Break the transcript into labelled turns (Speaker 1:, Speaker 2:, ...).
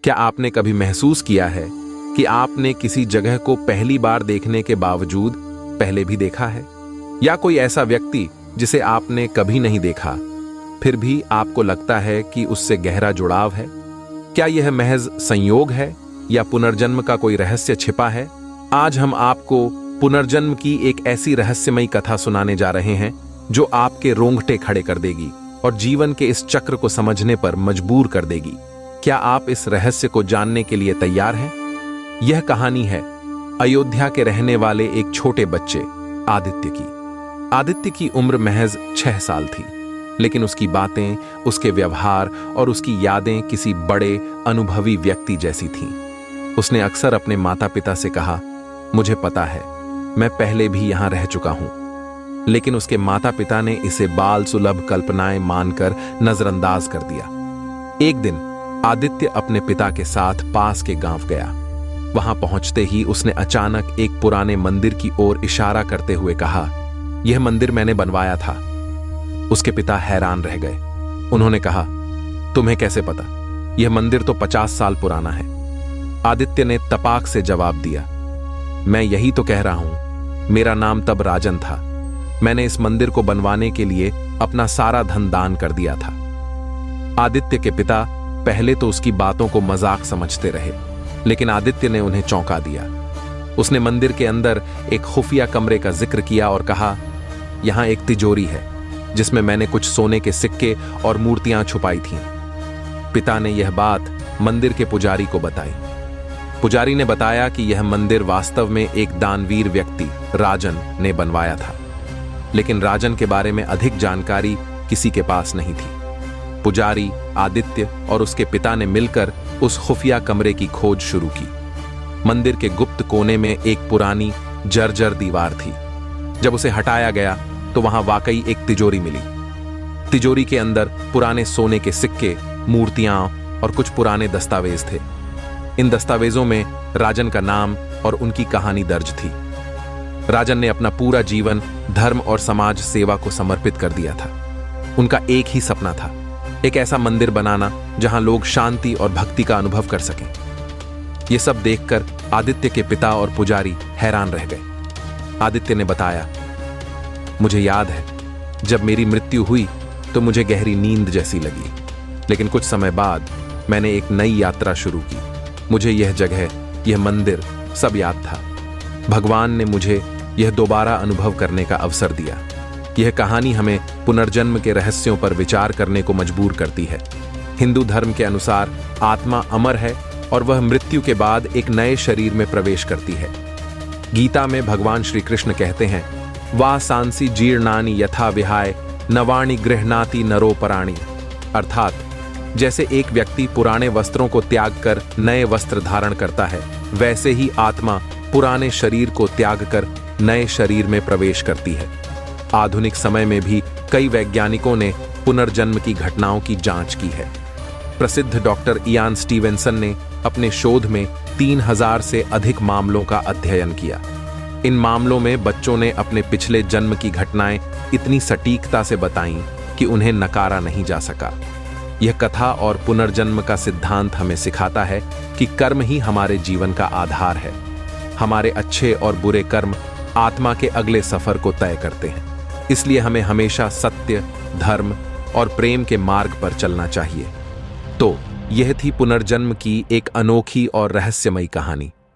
Speaker 1: क्या आपने कभी महसूस किया है कि आपने किसी जगह को पहली बार देखने के बावजूद पहले भी देखा है? या कोई ऐसा व्यक्ति जिसे आपने कभी नहीं देखा, फिर भी आपको लगता है कि उससे गहरा जुड़ाव है? क्या यह महज संयोग है या पुनर्जन्म का कोई रहस्य छिपा है? आज हम आपको पुनर्जन्म की एक ऐसी रहस्यमयी कथा सुनाने जा रहे हैं जो आपके रोंगटे खड़े कर देगी और जीवन के इस चक्र को समझने पर मजबूर कर देगी। क्या आप इस रहस्य को जानने के लिए तैयार हैं? यह कहानी है अयोध्या के रहने वाले एक छोटे बच्चे आदित्य की। आदित्य की उम्र महज 6 साल थी, लेकिन उसकी बातें, उसके व्यवहार और उसकी यादें किसी बड़े अनुभवी व्यक्ति जैसी थीं। उसने अक्सर अपने माता पिता से कहा, मुझे पता है, मैं पहले भी यहां रह चुका हूं। लेकिन उसके माता पिता ने इसे बाल सुलभ कल्पनाएं मानकर नजरअंदाज कर दिया। एक दिन आदित्य अपने पिता के साथ पास के गांव गया। वहां पहुंचते ही उसने अचानक एक पुराने मंदिर की ओर इशारा करते हुए कहा, यह मंदिर मैंने बनवाया था। उसके पिता हैरान रह गए। उन्होंने कहा, तुम्हें कैसे पता? यह मंदिर तो 50 साल पुराना है। आदित्य ने तपाक से जवाब दिया, मैं यही तो कह रहा हूं, मेरा नाम तब राजन था। मैंने इस मंदिर को बनवाने के लिए अपना सारा धन दान कर दिया था। आदित्य के पिता पहले तो उसकी बातों को मजाक समझते रहे, लेकिन आदित्य ने उन्हें चौंका दिया। उसने मंदिर के अंदर एक खुफिया कमरे का जिक्र किया और कहा, यहां एक तिजोरी है जिसमें मैंने कुछ सोने के सिक्के और मूर्तियां छुपाई थीं। पिता ने यह बात मंदिर के पुजारी को बताई। पुजारी ने बताया कि यह मंदिर वास्तव में एक दानवीर व्यक्ति राजन ने बनवाया था, लेकिन राजन के बारे में अधिक जानकारी किसी के पास नहीं थी। पुजारी, आदित्य और उसके पिता ने मिलकर उस खुफिया कमरे की खोज शुरू की। मंदिर के गुप्त कोने में एक पुरानी जर्जर दीवार थी। जब उसे हटाया गया तो वहां वाकई एक तिजोरी मिली। तिजोरी के अंदर पुराने सोने के सिक्के, मूर्तियां और कुछ पुराने दस्तावेज थे। इन दस्तावेजों में राजन का नाम और उनकी कहानी दर्ज थी। राजन ने अपना पूरा जीवन धर्म और समाज सेवा को समर्पित कर दिया था। उनका एक ही सपना था, एक ऐसा मंदिर बनाना जहां लोग शांति और भक्ति का अनुभव कर सकें। यह सब देखकर आदित्य के पिता और पुजारी हैरान रह गए। आदित्य ने बताया, मुझे याद है, जब मेरी मृत्यु हुई तो मुझे गहरी नींद जैसी लगी, लेकिन कुछ समय बाद मैंने एक नई यात्रा शुरू की। मुझे यह जगह, यह मंदिर सब याद था। भगवान ने मुझे यह दोबारा अनुभव करने का अवसर दिया। यह कहानी हमें पुनर्जन्म के रहस्यों पर विचार करने को मजबूर करती है। हिंदू धर्म के अनुसार आत्मा अमर है और वह मृत्यु के बाद एक नए शरीर में प्रवेश करती है। गीता में भगवान श्री कृष्ण कहते हैं, वा सांसी जीर्णानि यथा विहाय नवाणि गृह्णाति नरोपराणि। अर्थात जैसे एक व्यक्ति पुराने वस्त्रों को त्याग कर नए वस्त्र धारण करता है, वैसे ही आत्मा पुराने शरीर को त्याग कर नए शरीर में प्रवेश करती है। आधुनिक समय में भी कई वैज्ञानिकों ने पुनर्जन्म की घटनाओं की जांच की है। प्रसिद्ध डॉक्टर इयान स्टीवेंसन ने अपने शोध में 3000 से अधिक मामलों का अध्ययन किया। इन मामलों में बच्चों ने अपने पिछले जन्म की घटनाएं इतनी सटीकता से बताईं कि उन्हें नकारा नहीं जा सका। यह कथा और पुनर्जन्म का सिद्धांत हमें सिखाता है कि कर्म ही हमारे जीवन का आधार है। हमारे अच्छे और बुरे कर्म आत्मा के अगले सफर को तय करते हैं। इसलिए हमें हमेशा सत्य, धर्म और प्रेम के मार्ग पर चलना चाहिए। तो यह थी पुनर्जन्म की एक अनोखी और रहस्यमयी कहानी।